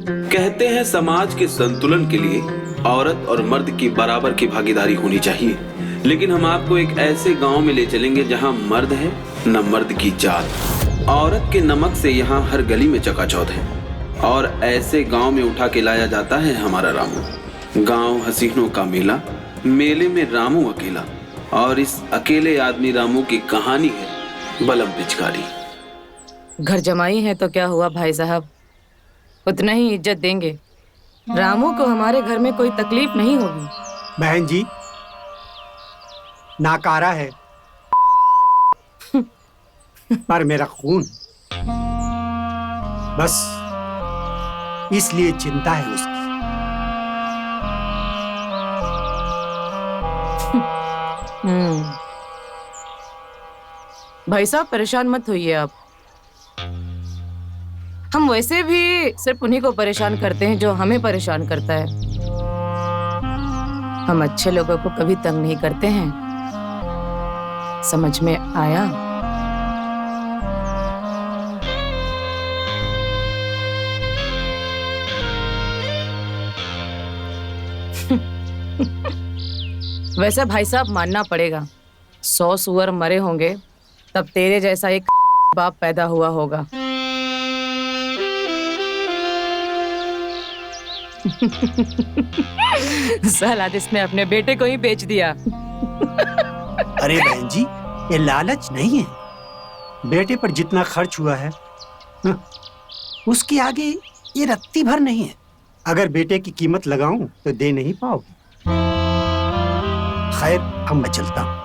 कहते हैं समाज के संतुलन के लिए औरत और मर्द की बराबर की भागीदारी होनी चाहिए, लेकिन हम आपको एक ऐसे गांव में ले चलेंगे जहां मर्द है न मर्द की जात। औरत के नमक से यहाँ हर गली में चकाचौंध है और ऐसे गांव में उठा के लाया जाता है हमारा रामू। गांव हसीनों का मेला, मेले में रामू अकेला, और इस अकेले आदमी रामू की कहानी है बलम पिचकारी। घर जमाई है तो क्या हुआ भाई साहब, उतना ही इज्जत देंगे। रामू को हमारे घर में कोई तकलीफ नहीं होगी। बहन जी, नाकारा है पर मेरा खून, बस इसलिए चिंता है उसकी। भाई साहब परेशान मत होइए आप। हम वैसे भी सिर्फ उन्हीं को परेशान करते हैं जो हमें परेशान करता है। हम अच्छे लोगों को कभी तंग नहीं करते हैं, समझ में आया? वैसे भाई साहब मानना पड़ेगा, 100 सुअर मरे होंगे तब तेरे जैसा एक बाप पैदा हुआ होगा। साला इसने अपने बेटे को ही बेच दिया। अरे बहन जी, ये लालच नहीं है। बेटे पर जितना खर्च हुआ है उसके आगे ये रत्ती भर नहीं है। अगर बेटे की कीमत लगाऊं तो दे नहीं पाओगे। खैर, अब मैं चलता हूं।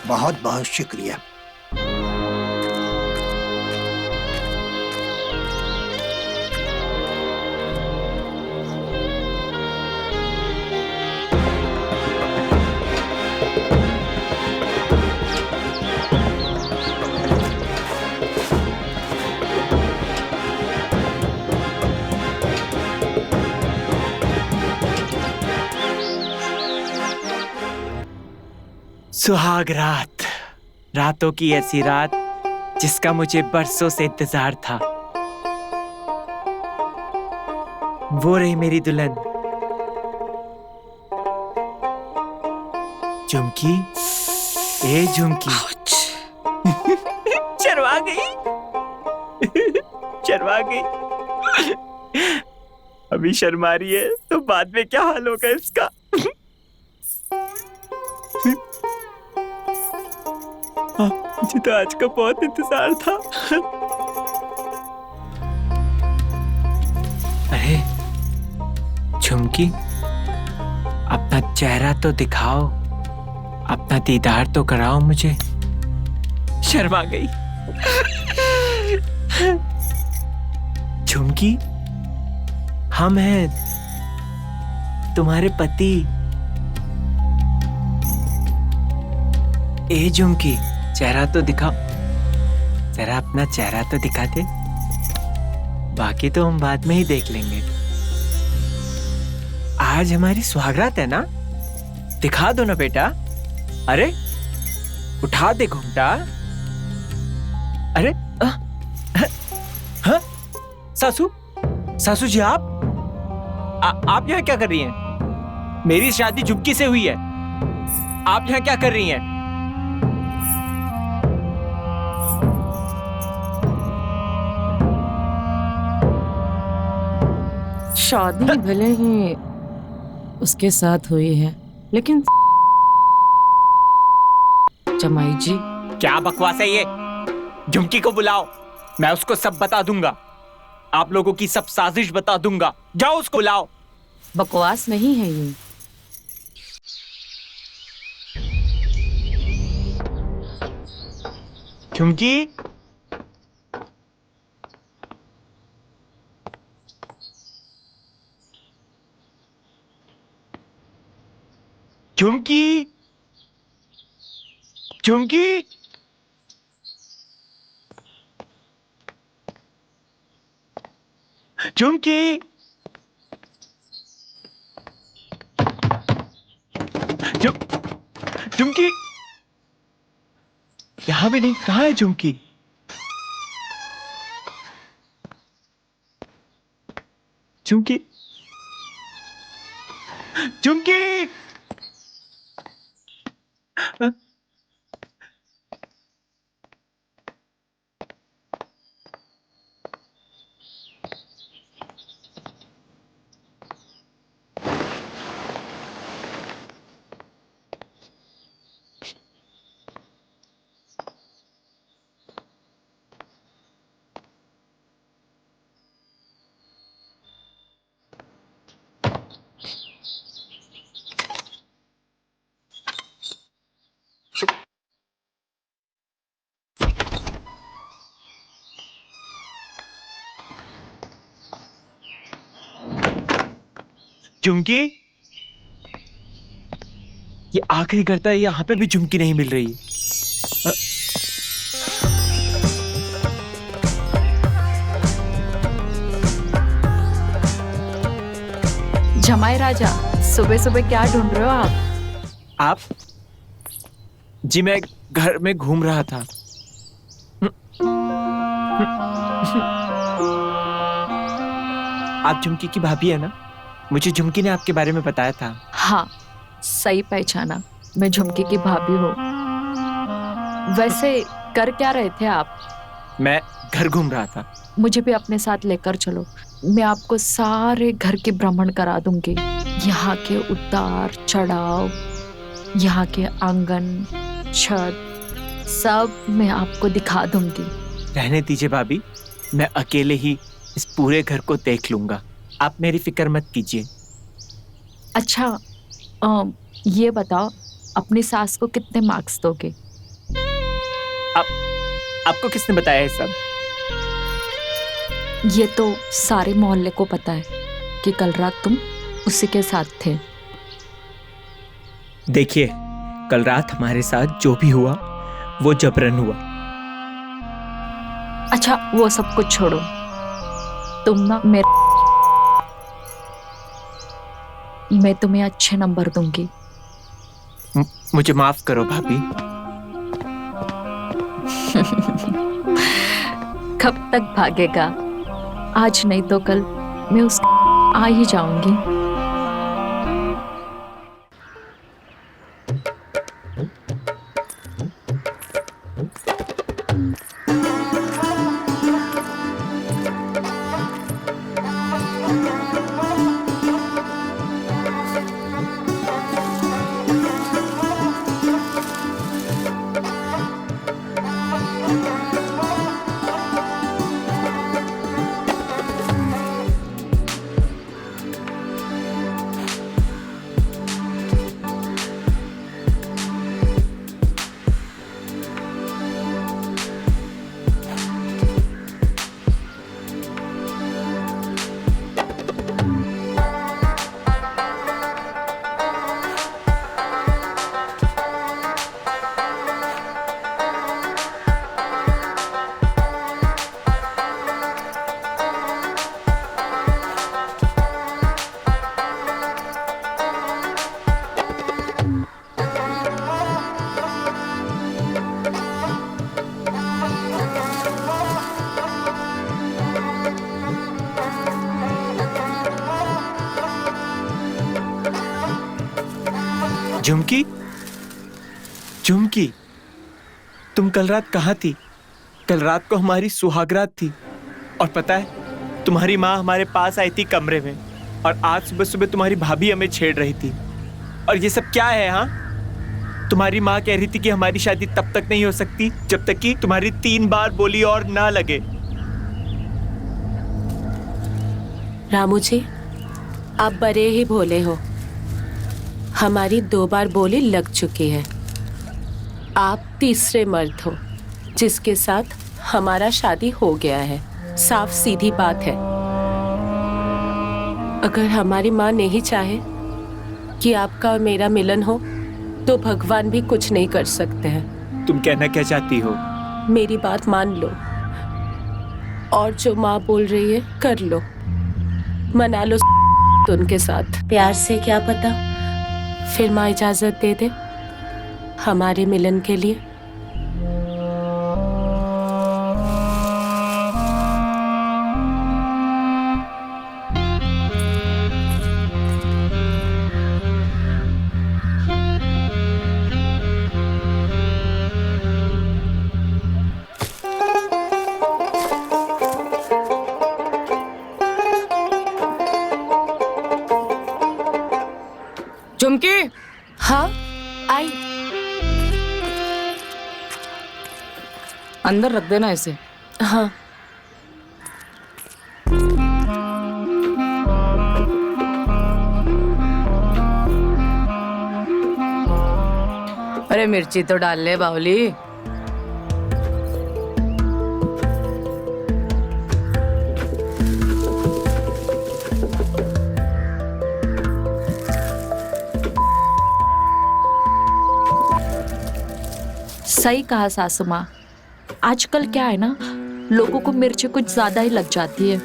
बहुत बहुत शुक्रिया। सुहाग रात, रातों की ऐसी रात जिसका मुझे बरसों से इंतजार था। वो रही मेरी दुल्हन झुमकी। ए झुमकी, शर्मा गई, शर्मा गई। अभी शर्मा रही है तो बाद में क्या हाल होगा इसका। मुझे तो आज का बहुत इंतजार था। अरे झुमकी, अपना चेहरा तो दिखाओ, अपना दीदार तो कराओ मुझे। शर्मा गई। झुमकी, हम हैं तुम्हारे पति। ए झुमकी, चेहरा तो दिखाओ, जरा अपना चेहरा तो दिखा दे। बाकी तो हम बाद में ही देख लेंगे। आज हमारी सुहागरात है ना, दिखा दो ना बेटा। अरे उठा दे घूंघटा। अरे हाँ? सासू, सासू जी आप यहाँ क्या कर रही हैं? मेरी शादी झुमकी से हुई है, आप यहाँ क्या कर रही हैं? शादी भले ही उसके साथ हुई है, लेकिन जमाई जी। क्या बकवास है ये? झुमकी को बुलाओ, मैं उसको सब बता दूंगा। आप लोगों की सब साजिश बता दूंगा। जाओ उसको बुलाओ। बकवास नहीं है ये। झुमकी, झुमकी, झुमकी, झुमकी, झुमकी, यहाँ भी नहीं, कहाँ है झुमकी? झुमकी, झुमकी! झुमकी, ये आखिरी करता है, यहाँ पे भी झुमकी नहीं मिल रही। जमाई राजा, सुबह सुबह क्या ढूंढ रहे हो आप? जी मैं घर में घूम रहा था। आप झुमकी की भाभी है ना? मुझे झुमकी ने आपके बारे में बताया था। हाँ, सही पहचाना, मैं झुमकी की भाभी हूँ। वैसे कर क्या रहे थे आप? मैं घर घूम रहा था। मुझे भी अपने साथ लेकर चलो, मैं आपको सारे घर के भ्रमण करा दूंगी। यहाँ के उतार चढ़ाव, यहाँ के आंगन, छत, सब मैं आपको दिखा दूंगी। रहने दीजिए भाभी, मैं अकेले ही इस पूरे घर को देख लूंगा, आप मेरी फिक्र मत कीजिए। अच्छा, ये बताओ, अपनी सास को कितने मार्क्स दोगे? आपको किसने बताया है सब? ये तो सारे मोहल्ले को पता है कि कल रात तुम उसी के साथ थे। देखिए, कल रात हमारे साथ जो भी हुआ वो जबरन हुआ। अच्छा, वो सब कुछ छोड़ो, तुम ना मैं तुम्हें अच्छे नंबर दूंगी। मुझे माफ करो भाभी। कब तक भागेगा? आज नहीं तो कल मैं उस आ ही जाऊंगी। झुमकी, झुमकी, तुम कल रात कहाँ थी? कल रात को हमारी सुहागरात थी और पता है, तुम्हारी माँ हमारे पास आई थी कमरे में और आज सुबह सुबह तुम्हारी भाभी हमें छेड़ रही थी। और ये सब क्या है? हाँ, तुम्हारी माँ कह रही थी कि हमारी शादी तब तक नहीं हो सकती जब तक कि तुम्हारी 3 बार बोली और ना लगे। रामू जी, आप बड़े ही भोले हो। हमारी 2 बार बोली लग चुकी है। आप तीसरे मर्द हो जिसके साथ हमारा शादी हो गया है। साफ सीधी बात है। अगर हमारी माँ नहीं चाहे कि आपका और मेरा मिलन हो तो भगवान भी कुछ नहीं कर सकते हैं। तुम कहना क्या चाहती हो? मेरी बात मान लो और जो माँ बोल रही है कर लो, मना लो उनके साथ। प्यार से क्या पता फिर माँ इजाजत दे दे हमारे मिलन के लिए। चुमकी, हाँ आई। अंदर रख देना इसे। हाँ अरे मिर्ची तो डाल ले बाहुली। सही कहा सासू माँ। आजकल क्या है ना, लोगों को मिर्ची कुछ ज्यादा ही लग जाती है।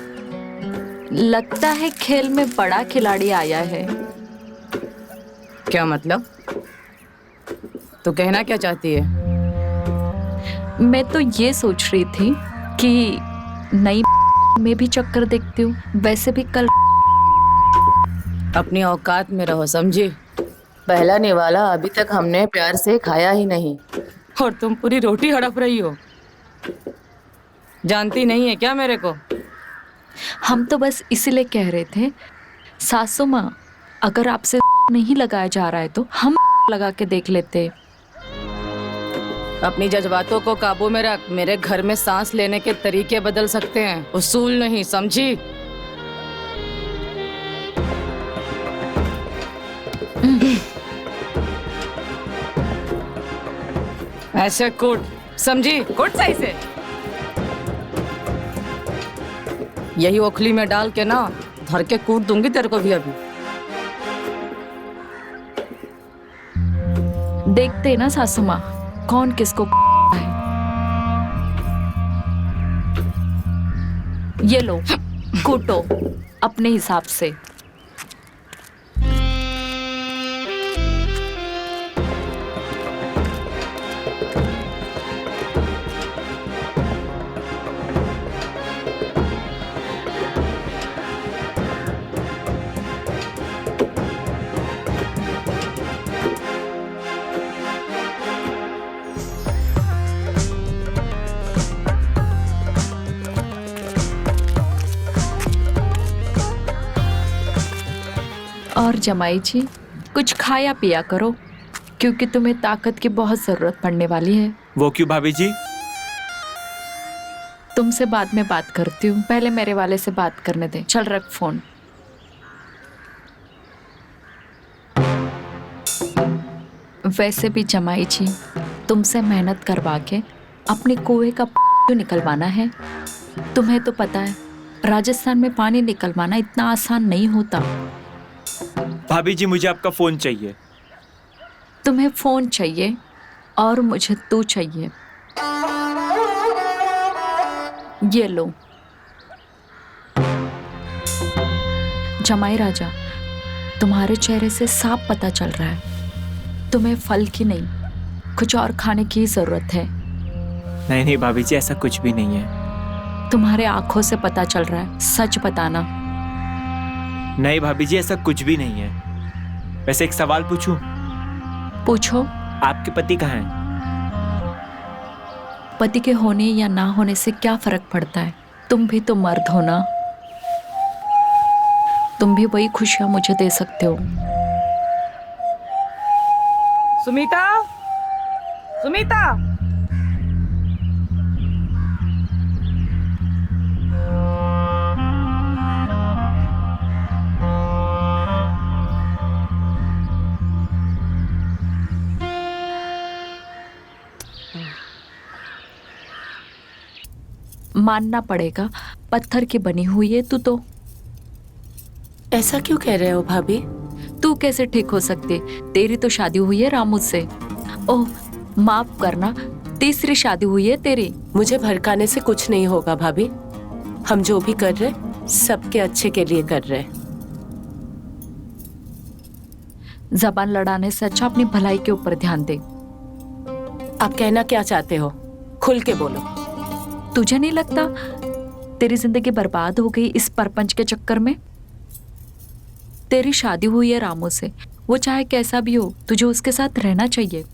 लगता है खेल में बड़ा खिलाड़ी आया है। क्या मतलब? तो कहना क्या चाहती है? मैं तो ये सोच रही थी कि नई में भी चक्कर देखती हूँ। वैसे भी कल अपनी औकात में रहो, समझी? पहला निवाला अभी तक हमने प्यार से खाया ही नहीं और तुम पूरी रोटी हड़प रही हो। जानती नहीं है क्या मेरे को? हम तो बस इसीलिए कह रहे थे सासू माँ, अगर आपसे नहीं लगाया जा रहा है तो हम लगा के देख लेते। अपनी जज्बातों को काबू में रख। मेरे घर में सांस लेने के तरीके बदल सकते हैं, उसूल नहीं, समझी? ऐसे कूट, समझी? कूट सही से। यही ओखली में डाल के ना धर के कूट दूंगी तेरे को भी अभी। देखते हैं ना सासू माँ, कौन किसको है। ये लो, कूटो अपने हिसाब से। और जमाई जी, कुछ खाया पिया करो, क्योंकि तुम्हें ताकत की बहुत जरूरत पड़ने वाली है। वो क्यों भाभी जी? तुमसे बाद में बात करती हूँ, पहले मेरे वाले से बात करने दे। चल रख फोन। वैसे भी जमाई जी, तुमसे मेहनत करवा के अपने कुएं का क्यों निकलवाना है? तुम्हें तो पता है राजस्थान में पानी निकलवाना इतना आसान नहीं होता। भाभी जी, मुझे आपका फोन चाहिए। तुम्हें फोन चाहिए और मुझे तू चाहिए। ये लो। जमाई राजा, तुम्हारे चेहरे से साफ पता चल रहा है तुम्हें फल की नहीं, कुछ और खाने की जरूरत है। नहीं नहीं भाभी जी, ऐसा कुछ भी नहीं है। तुम्हारे आंखों से पता चल रहा है, सच बताना। नहीं भाभी जी, ऐसा कुछ भी नहीं है। वैसे एक सवाल पूछूं? पूछो। आपके पति कहाँ हैं? पति के होने या ना होने से क्या फर्क पड़ता है? तुम भी तो मर्द हो ना, तुम भी वही खुशियां मुझे दे सकते हो। सुमीता, सुमीता, मानना पड़ेगा, पत्थर की बनी हुई है तू तो। ऐसा क्यों कह रहे हो भाभी? तू कैसे ठीक हो सकती? तेरी तो शादी हुई है रामू से। ओह माफ करना, तीसरी शादी हुई है तेरी। मुझे भड़काने से कुछ नहीं होगा भाभी। हम जो भी कर रहे सबके अच्छे के लिए कर रहे। जबान लड़ाने से अच्छा अपनी भलाई के ऊपर ध्यान दे। आप कहना क्या चाहते हो? खुल के बोलो। तुझे नहीं लगता तेरी जिंदगी बर्बाद हो गई इस परपंच के चक्कर में? तेरी शादी हुई है रामू से, वो चाहे कैसा भी हो, तुझे उसके साथ रहना चाहिए।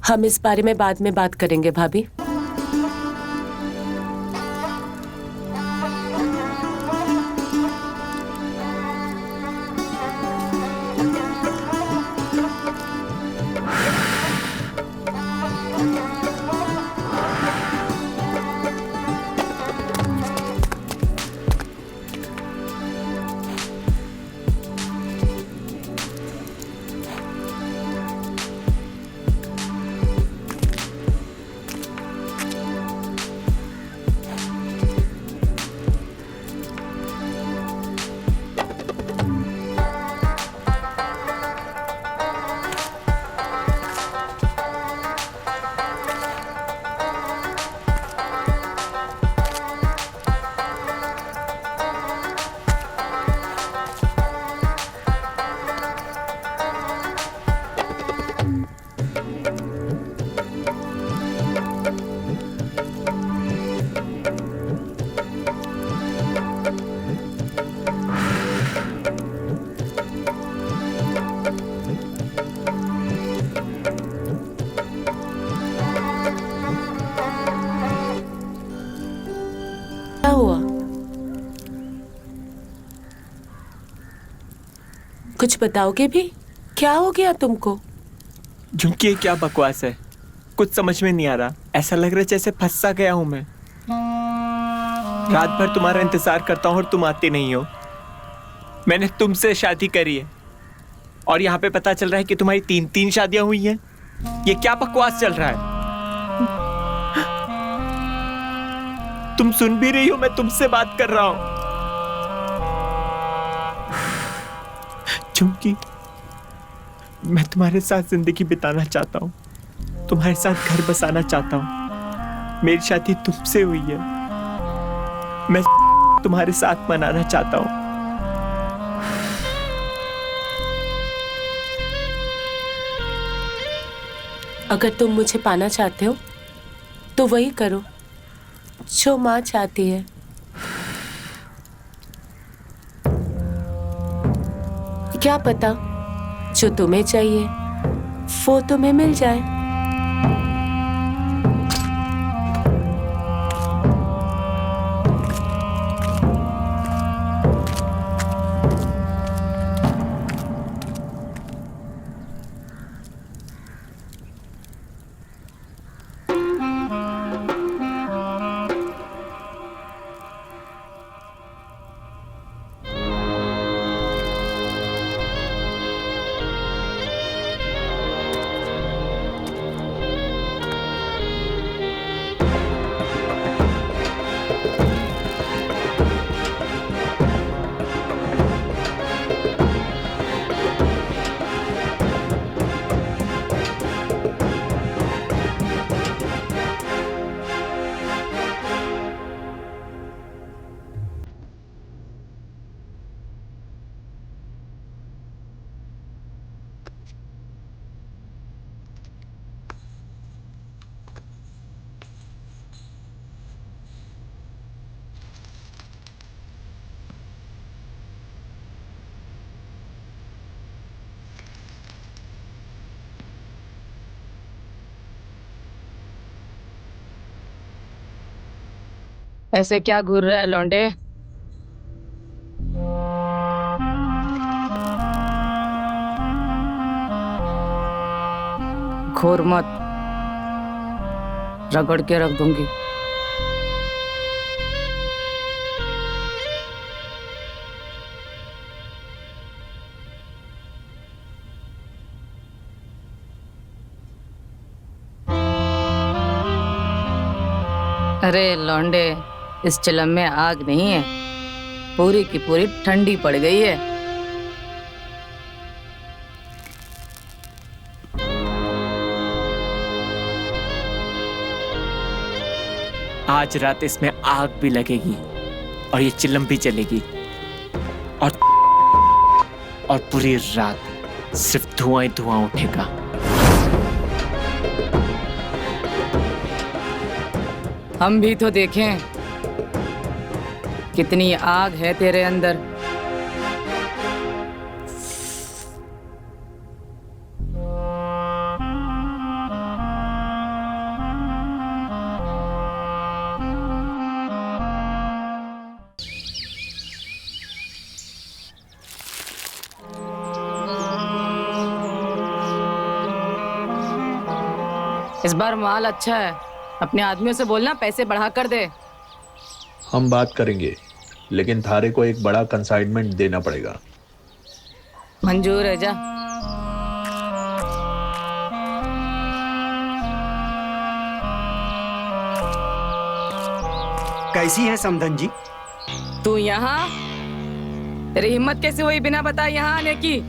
हम इस बारे में बाद में बात करेंगे भाभी। कुछ बताओगे भी? क्या हो गया तुमको? झुमकी, ये क्या बकवास है? कुछ समझ में नहीं आ रहा। ऐसा लग रहा है जैसे फंस सा गया हूं मैं। रात भर तुम्हारा इंतजार करता हूं और तुम आते नहीं हो। मैंने तुमसे शादी करी है और यहाँ पे पता चल रहा है कि तुम्हारी 3 शादियां हुई हैं। ये क्या बकवास चल रहा है? तुम सुन भी रही हो? मैं तुमसे बात कर रहा हूं। झुमकी, मैं तुम्हारे साथ जिंदगी बिताना चाहता हूं, तुम्हारे साथ घर बसाना चाहता हूं। मेरी शादी तुमसे हुई है, मैं तुम्हारे साथ मनाना चाहता हूं। अगर तुम मुझे पाना चाहते हो तो वही करो जो माँ चाहती है। क्या पता जो तुम्हें चाहिए वो तुम्हें मिल जाए। ऐसे क्या घूर रहा है लौंडे? घूर मत, रगड़ के रख दूंगी। अरे लौंडे, इस चिलम में आग नहीं है, पूरी की पूरी ठंडी पड़ गई है। आज रात इसमें आग भी लगेगी और ये चिल्लम भी चलेगी और पूरी रात सिर्फ धुआं ही धुआं उठेगा। हम भी तो देखें कितनी आग है तेरे अंदर। इस बार माल अच्छा है, अपने आदमियों से बोलना पैसे बढ़ा कर दे। हम बात करेंगे, लेकिन थारे को एक बड़ा कंसाइनमेंट देना पड़ेगा। मंजूर है, जा। कैसी है समधन जी? तू यहाँ? तेरी हिम्मत कैसे हुई बिना बताए यहाँ आने की?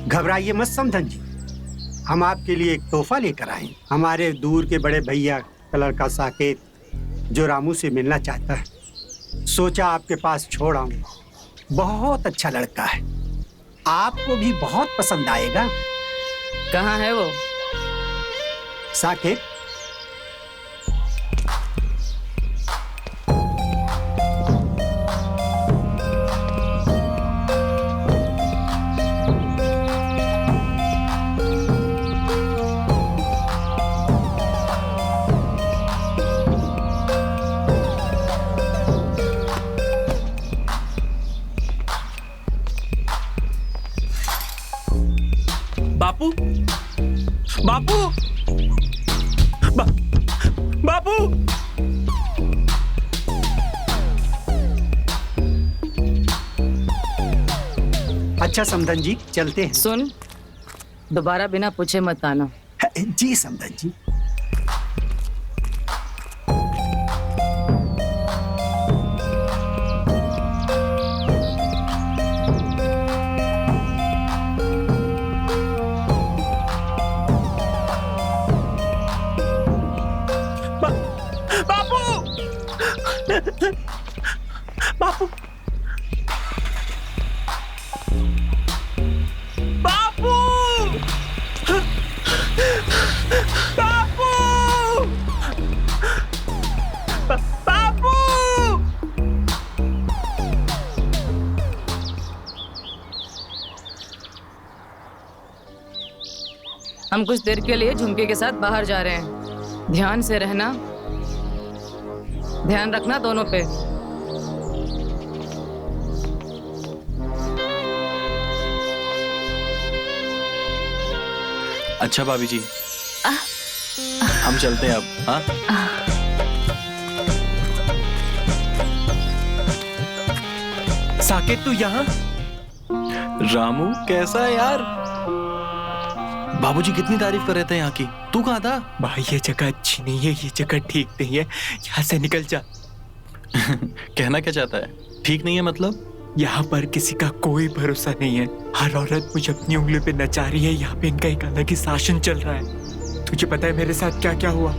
घबराइए मत समधन जी, हम आपके लिए एक तोहफा लेकर आए। हमारे दूर के बड़े भैया का लड़का साकेत जो रामू से मिलना चाहता है, सोचा आपके पास छोड़ आऊं। बहुत अच्छा लड़का है, आपको भी बहुत पसंद आएगा। कहाँ है वो? साकेत, बापू। अच्छा समधन जी, चलते हैं। सुन, दोबारा बिना पूछे मत आना। जी समधन जी। बापू बापू बापू बापू बापू। हम कुछ देर के लिए झुमके के साथ बाहर जा रहे हैं। ध्यान से रहना, ध्यान रखना दोनों पे। अच्छा भाभी जी, हम चलते हैं अब। हाँ, साकेत तू यहाँ? रामू कैसा है यार? बाबूजी कितनी तारीफ कर रहे थे यहाँ की, तू कहाँ था? भाई ये जगह अच्छी नहीं है, ये जगह ठीक नहीं है, यहाँ से निकल जा। कहना क्या चाहता है? ठीक नहीं है मतलब? यहाँ पर किसी का कोई भरोसा नहीं है। हर औरत मुझे अपनी उंगली पे नचा रही है। यहाँ पे इनका एक अलग ही शासन चल रहा है। तुझे पता है मेरे साथ क्या क्या हुआ?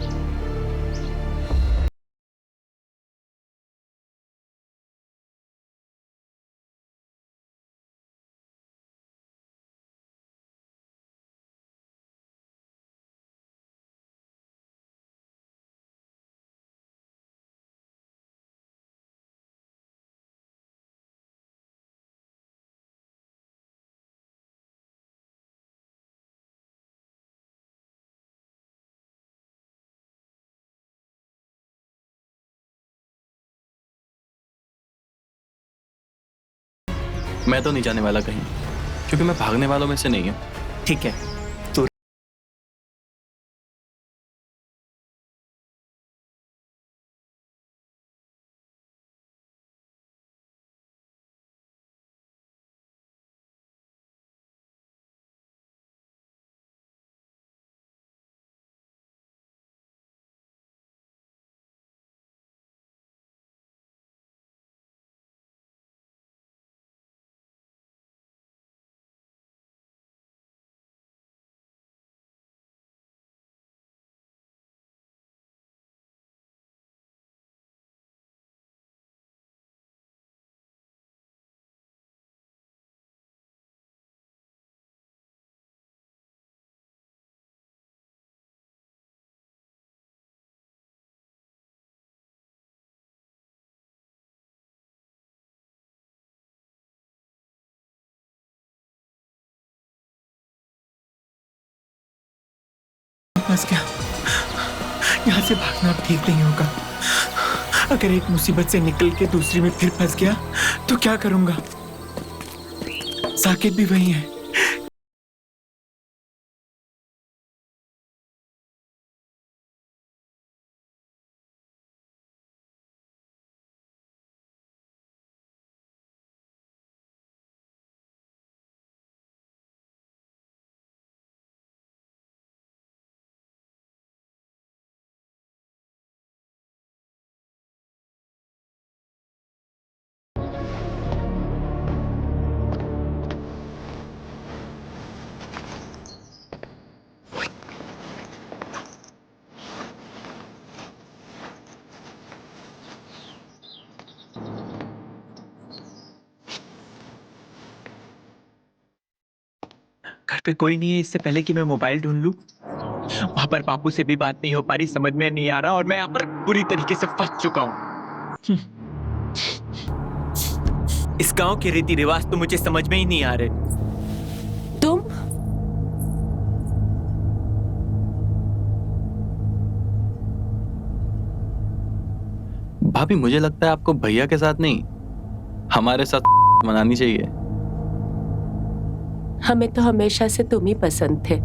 मैं तो नहीं जाने वाला कहीं, क्योंकि मैं भागने वालों में से नहीं हूँ। ठीक है, तो फंस गया। यहाँ से भागना अब ठीक नहीं होगा। अगर एक मुसीबत से निकल के दूसरी में फिर फंस गया तो क्या करूंगा? साकेत भी वही है। घर पे कोई नहीं है, इससे पहले कि मैं मोबाइल ढूंढ लूं। वहां पर बापू से भी बात नहीं हो पा रही, समझ में नहीं आ रहा, और मैं यहाँ पर बुरी तरीके से फंस चुका हूँ। इस गांव के रीति रिवाज तो मुझे समझ में ही नहीं आ रहे। तुम भाभी मुझे लगता है आपको भैया के साथ नहीं, हमारे साथ मनानी चाहिए। हमें तो हमेशा से तुम ही पसंद थे।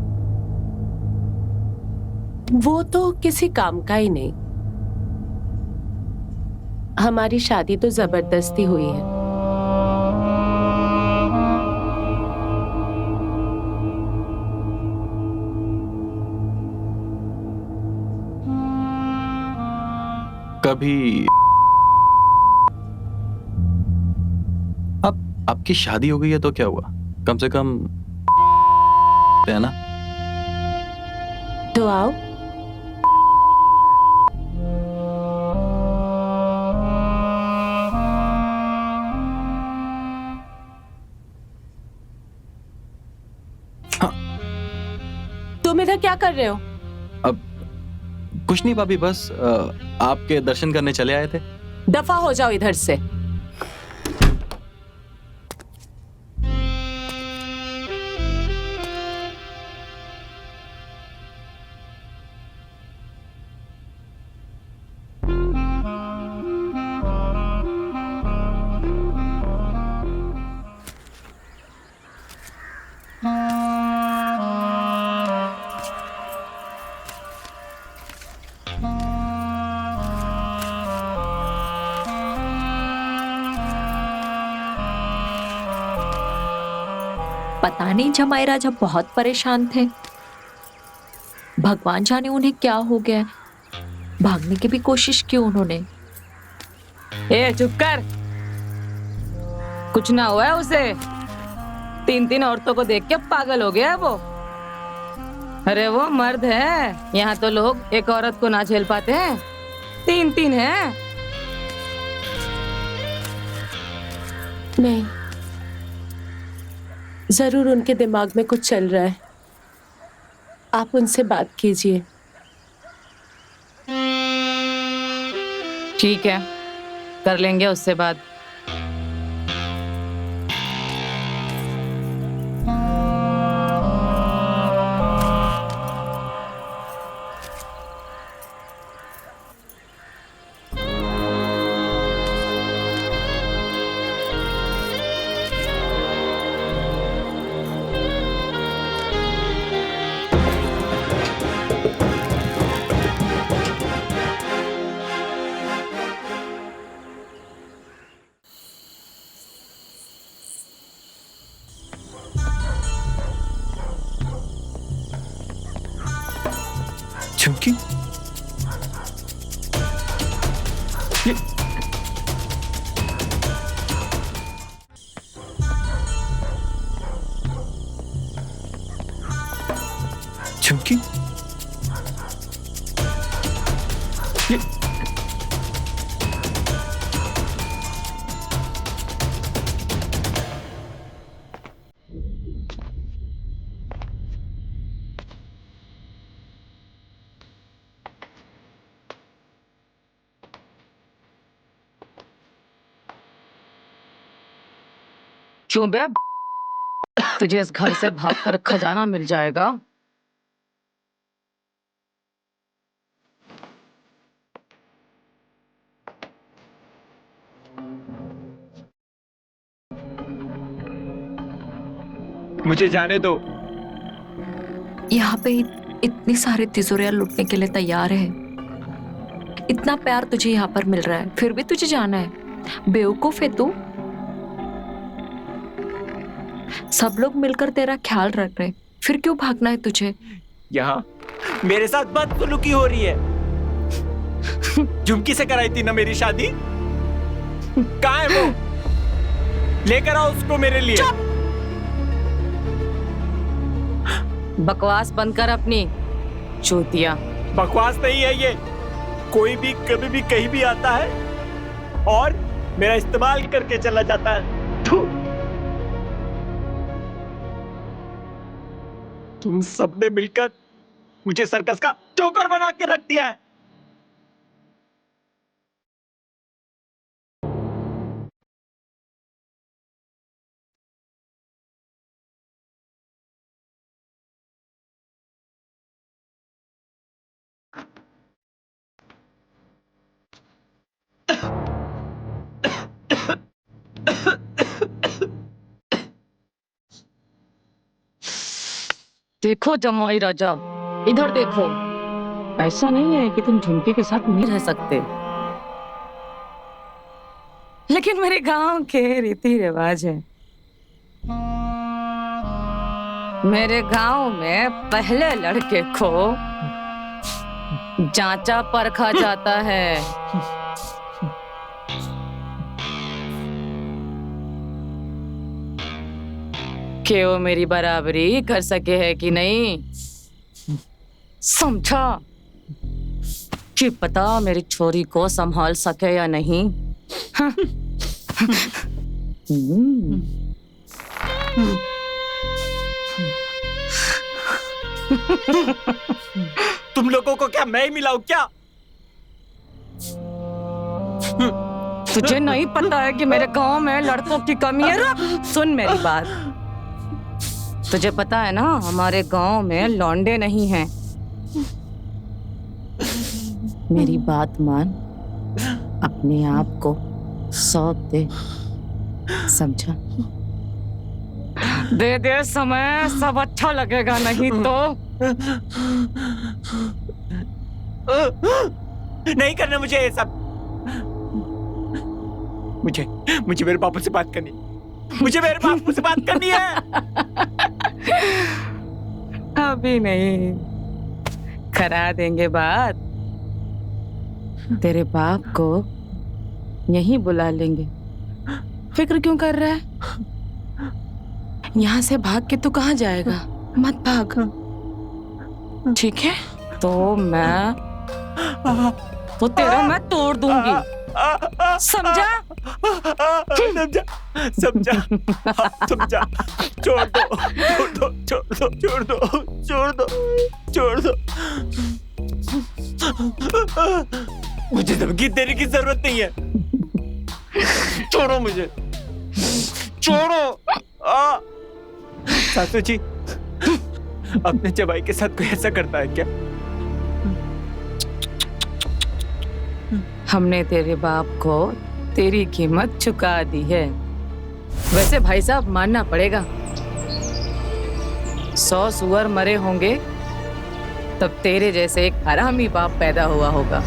वो तो किसी काम का ही नहीं। हमारी शादी तो जबरदस्ती हुई है। कभी अब आपकी शादी हो गई है तो क्या हुआ, कम से कम है ना। तो आओ। तुम इधर क्या कर रहे हो? अब कुछ नहीं भाभी, बस आपके दर्शन करने चले आए थे। दफा हो जाओ इधर से। पता नहीं जमाई राजा बहुत परेशान थे। भगवान जाने उन्हें क्या हो गया। भागने की भी कोशिश की उन्होंने। ए चुप कर, कुछ ना हुआ है उसे। 3 औरतों को देख के पागल हो गया है वो। अरे वो मर्द है, यहाँ तो लोग एक औरत को ना झेल पाते हैं, 3 है। नहीं, जरूर उनके दिमाग में कुछ चल रहा है। आप उनसे बात कीजिए। ठीक है, कर लेंगे उससे बात। झुमकी, ये झुमकी, ये क्यों बे? तुझे इस घर से भागकर खजाना मिल जाएगा। मुझे जाने दो। यहाँ पे इतनी सारी तिजोरियां लूटने के लिए तैयार है। इतना प्यार तुझे यहाँ पर मिल रहा है, फिर भी तुझे जाना है। बेवकूफ है तू। सब लोग मिलकर तेरा ख्याल रख रहे, फिर क्यों भागना है तुझे? यहाँ मेरे साथ बदसलूकी हो रही है। झुमकी से कराई थी ना मेरी शादी। कहाँ है वो? लेकर आओ उसको मेरे लिए। बकवास बंद कर अपनी, चूतिया। बकवास नहीं है ये। कोई भी कभी भी कहीं भी आता है और मेरा इस्तेमाल करके चला जाता है। थू। तुम सबने मिलकर मुझे सर्कस का चौकर बना के रख दिया है। देखो जमाई राजा, इधर देखो। ऐसा नहीं है कि तुम झुमके के साथ नहीं रह सकते। लेकिन मेरे गांव के रीति रिवाज है। मेरे गांव में पहले लड़के को जांचा परखा जाता है। कि वो मेरी बराबरी कर सके है कि नहीं, समझा? कि पता मेरी छोरी को संभाल सके या नहीं। हाँ। तुम लोगों को क्या मैं ही मिलाऊं क्या? तुझे नहीं पता है कि मेरे गांव में लड़कों की कमी है? रुक, सुन मेरी बात। तुझे पता है ना, हमारे गांव में लौंडे नहीं हैं। मेरी बात मान, अपने आप को सौंप दे, समझा? दे दे समय, सब अच्छा लगेगा, नहीं तो नहीं करना मुझे ये सब। मुझे मेरे बापू से बात करनी, मुझे मेरे बापू से बात करनी है। अभी नहीं, करा देंगे बात। तेरे बाप को यहीं बुला लेंगे। फिक्र क्यों कर रहा है? यहाँ से भाग के तू कहाँ जाएगा? मत भाग, ठीक है? तो तेरा मैं तोड़ दूंगी, समझा? समझा। छोड़ दो। मुझे धमकी देने की जरूरत नहीं है। छोड़ो मुझे, छोड़ो। सासू जी, अपने जवाई के साथ कोई ऐसा करता है क्या? हमने तेरे बाप को तेरी कीमत चुका दी है। वैसे भाई साहब, मानना पड़ेगा, 100 सुअर मरे होंगे तब तेरे जैसे एक हरामी बाप पैदा हुआ होगा।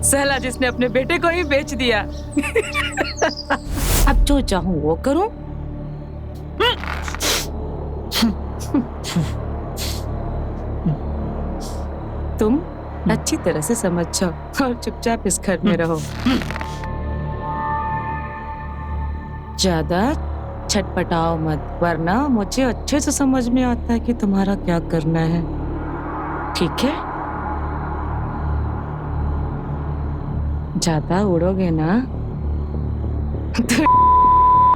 सहला जिसने अपने बेटे को ही बेच दिया। अब जो चाहूं वो करूं। तुम अच्छी तरह से समझ जाओ और चुपचाप इस घर में रहो। ज्यादा छटपटाओ मत, वरना मुझे अच्छे से समझ में आता है कि तुम्हारा क्या करना है, ठीक है? ज्यादा उड़ोगे ना तो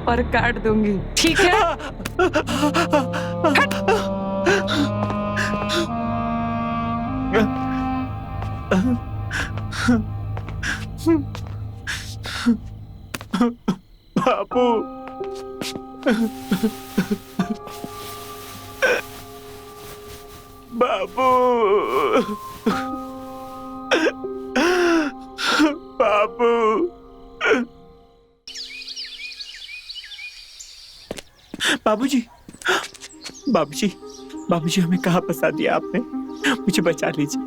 पर काट दूंगी, ठीक है? बापू, बापू, बापू, बाबूजी, बाबूजी, बाबूजी, हमें कहाँ फंसा दिया आपने? मुझे बचा लीजिए।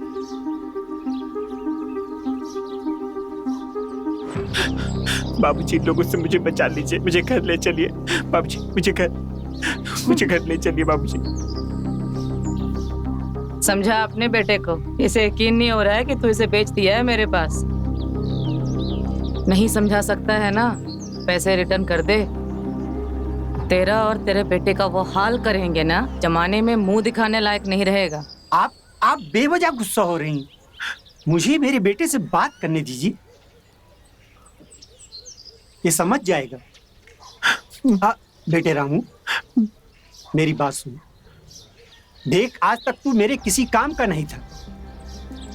बाबूजी, लोगों से मुझे बचा लीजिए, मुझे घर ले चलिए। बाबूजी, मुझे घर ले चलिए बाबूजी। समझा अपने बेटे को? इसे यकीन नहीं हो रहा है कि तू इसे बेच दिया है मेरे पास। नहीं समझा सकता है ना? पैसे रिटर्न कर दे। तेरा और तेरे बेटे का वो हाल करेंगे ना, जमाने में मुंह दिखाने लायक नहीं रहेगा। आप बेवजह गुस्सा हो रही हैं। मुझे मेरे बेटे से बात करने दीजिए, ये समझ जाएगा। बेटे रामू, मेरी बात सुन। देख, आज तक तू मेरे किसी काम का नहीं था।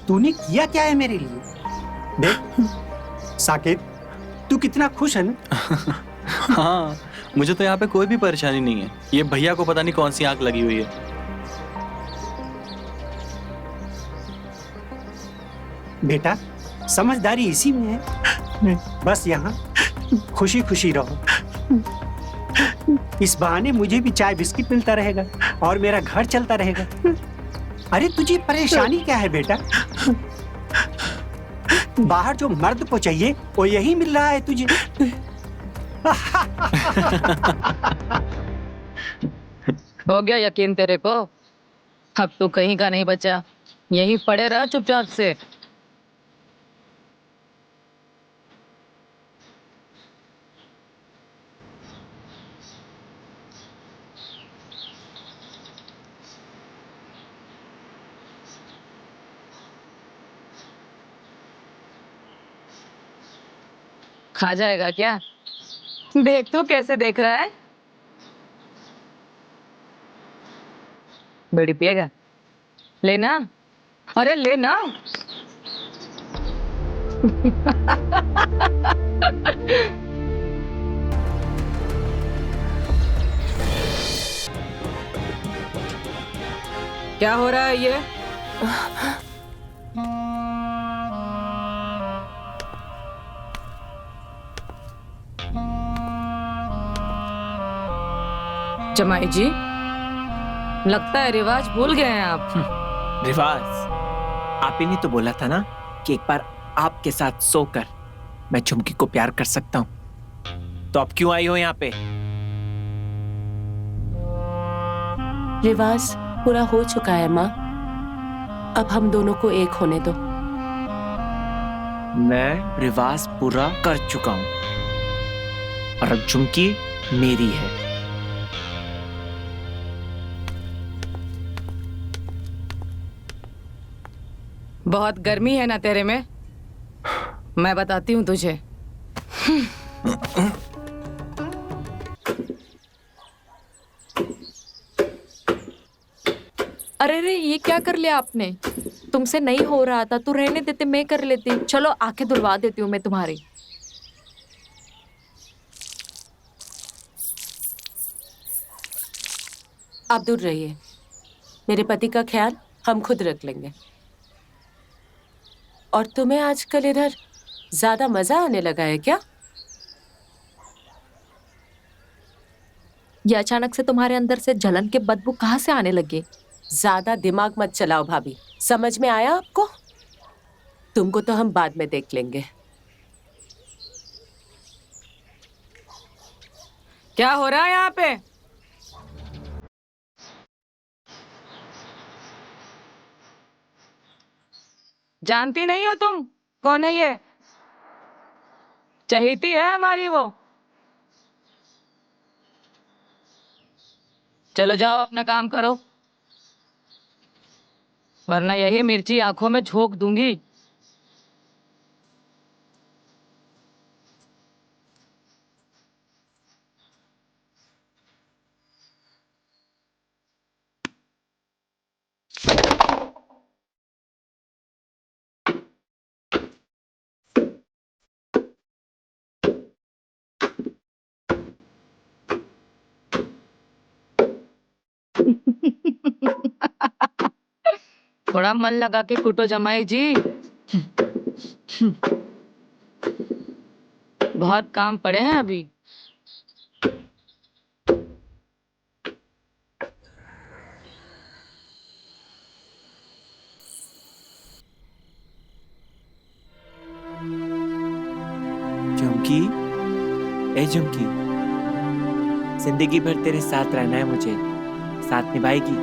तूने किया क्या है मेरे लिए? देख साकेत, तू कितना खुश है ना? हाँ, मुझे तो यहाँ पे कोई भी परेशानी नहीं है। ये भैया को पता नहीं कौन सी आंख लगी हुई है। बेटा, समझदारी इसी में है। बस यहाँ खुशी खुशी रहो। इस बहाने मुझे भी चाय बिस्किट मिलता रहेगा और मेरा घर चलता रहेगा। अरे तुझे परेशानी क्या है बेटा? बाहर जो मर्द को चाहिए वो यही मिल रहा है तुझे। हो गया यकीन तेरे को? अब तू कहीं का नहीं बचा, यहीं पड़े रहा चुपचाप से। खा जाएगा क्या? देख तो कैसे देख रहा है। बीड़ी पिएगा? लेना, अरे लेना। क्या हो रहा है ये? जमाई जी, लगता है रिवाज भूल गए हैं आप। रिवाज? आप ही ने तो बोला था ना कि एक बार आपके साथ सोकर मैं झुमकी को प्यार कर सकता हूँ। तो अब क्यों आई हो यहाँ पे? रिवाज पूरा हो चुका है माँ, अब हम दोनों को एक होने दो। मैं रिवाज पूरा कर चुका हूँ और अब झुमकी मेरी है। बहुत गर्मी है ना तेरे में? मैं बताती हूँ तुझे। अरे रे, ये क्या कर लिया आपने? तुमसे नहीं हो रहा था तो रहने देते, मैं कर लेती। चलो आंखें धुलवा देती हूँ मैं तुम्हारी। आप दूर रहिए, मेरे पति का ख्याल हम खुद रख लेंगे। और तुम्हें आजकल इधर ज्यादा मजा आने लगा है क्या? ये अचानक से तुम्हारे अंदर से जलन के बदबू कहाँ से आने लगे? ज्यादा दिमाग मत चलाओ भाभी, समझ में आया आपको? तुमको तो हम बाद में देख लेंगे। क्या हो रहा है यहाँ पे? जानती नहीं हो तुम कौन है ये? चहेती है हमारी वो। चलो जाओ अपना काम करो, वरना यही मिर्ची आंखों में झोंक दूंगी। थोड़ा मन लगा के कुटो जमाई जी, बहुत काम पड़े हैं अभी। झुमकी, ए झुमकी, जिंदगी भर तेरे साथ रहना है मुझे, साथ निभाएगी?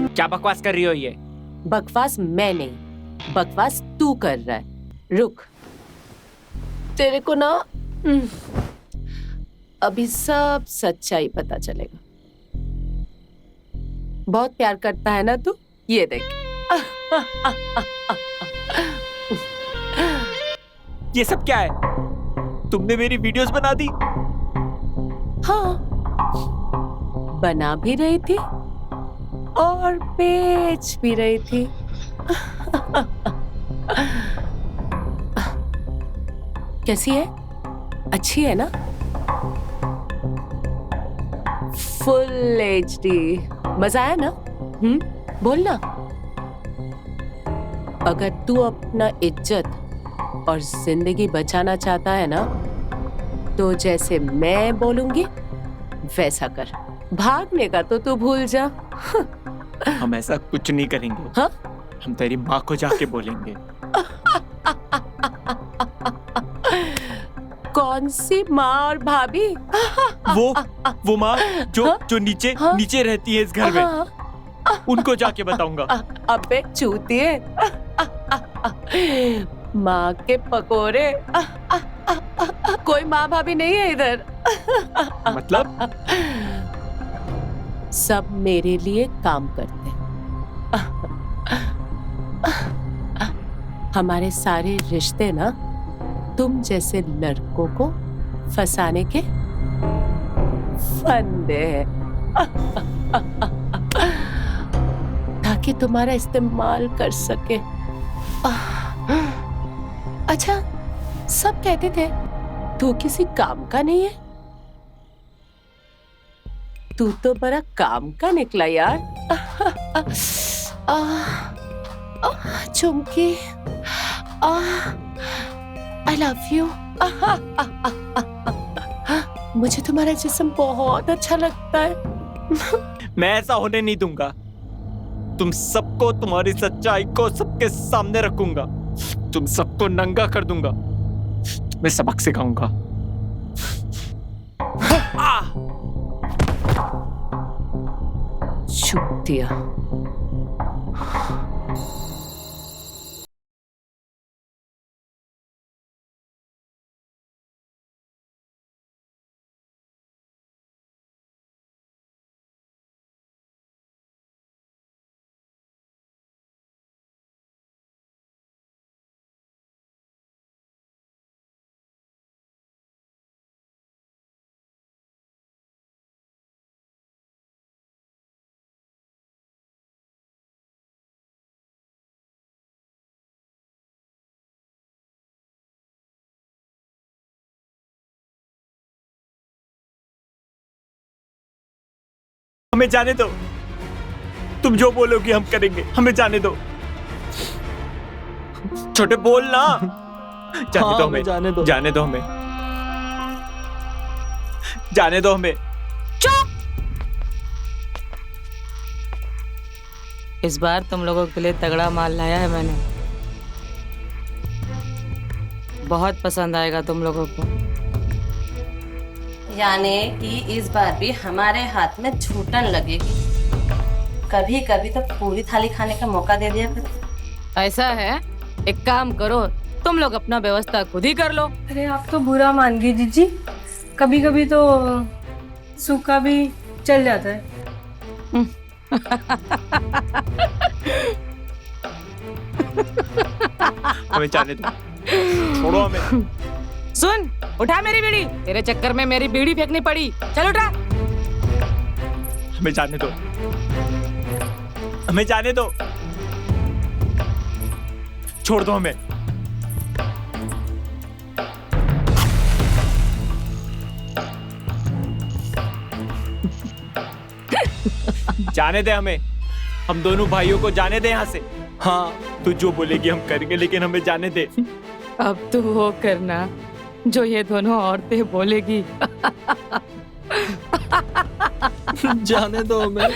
क्या बकवास कर रही हो ये? बकवास मैं नहीं, बकवास तू कर रहा है। रुक, तेरे को ना अभी सब सच्चाई पता चलेगा। बहुत प्यार करता है ना तू, ये देख। ये सब क्या है? तुमने मेरी वीडियोस बना दी? हाँ, बना भी रही थी और बेच भी रही थी। कैसी है? अच्छी है ना? फुल HD, मजा आया ना? बोल ना। अगर तू अपना इज्जत और जिंदगी बचाना चाहता है ना, तो जैसे मैं बोलूंगी वैसा कर। भागने का तो तू भूल जा। हम ऐसा कुछ नहीं करेंगे। हाँ? हम तेरी माँ को जाके बोलेंगे। कौन सी माँ और भाभी? वो माँ जो नीचे नीचे रहती है इस घर में, उनको जाके बताऊंगा। अबे चूतिए, माँ के पकोड़े। कोई माँ भाभी नहीं है इधर। मतलब? सब मेरे लिए काम करते हैं। हमारे सारे रिश्ते ना तुम जैसे लड़कों को फंसाने के फंदे हैं, ताकि तुम्हारा इस्तेमाल कर सके। अच्छा, सब कहते थे तू किसी काम का नहीं है। तू तो बड़ा काम का निकला यार। Chumki, I love you. मुझे तुम्हारा जिस्म बहुत अच्छा लगता है। मैं ऐसा होने नहीं दूंगा। तुम सबको, तुम्हारी सच्चाई को सबके सामने रखूंगा। तुम सबको नंगा कर दूंगा। मैं सबक सिखाऊंगा। चूतिया। हमें जाने दो। तुम जो बोलोगे हम करेंगे। हमें जाने दो। छोटे बोल ना। जाने दो हमें। जाने दो। जाने दो हमें। जाने दो हमें। इस बार तुम लोगों के लिए तगड़ा माल लाया है मैंने। बहुत पसंद आएगा तुम लोगों को। यानी कि इस बार भी हमारे हाथ में छूटन लगेगी। कभी कभी तो पूरी थाली खाने का मौका दे दिया करो। ऐसा है, एक काम करो, तुम लोग अपना व्यवस्था खुद ही कर लो। अरे आप तो बुरा मान गई जीजी। कभी कभी तो सूखा भी चल जाता है। हमें जाने दो। छोड़ो हमें। सुन, उठा मेरी बीड़ी। तेरे चक्कर में मेरी बीड़ी फेंकनी पड़ी। चल उठा। हमें जाने दो। हमें जाने दो। छोड़ दो हमें। जाने दे हमें। हम दोनों भाइयों को जाने दे यहाँ से। हाँ, तू जो बोलेगी हम करेंगे, लेकिन हमें जाने दे। अब तू वो करना जो ये दोनों औरतें बोलेगी। जाने दो हमें।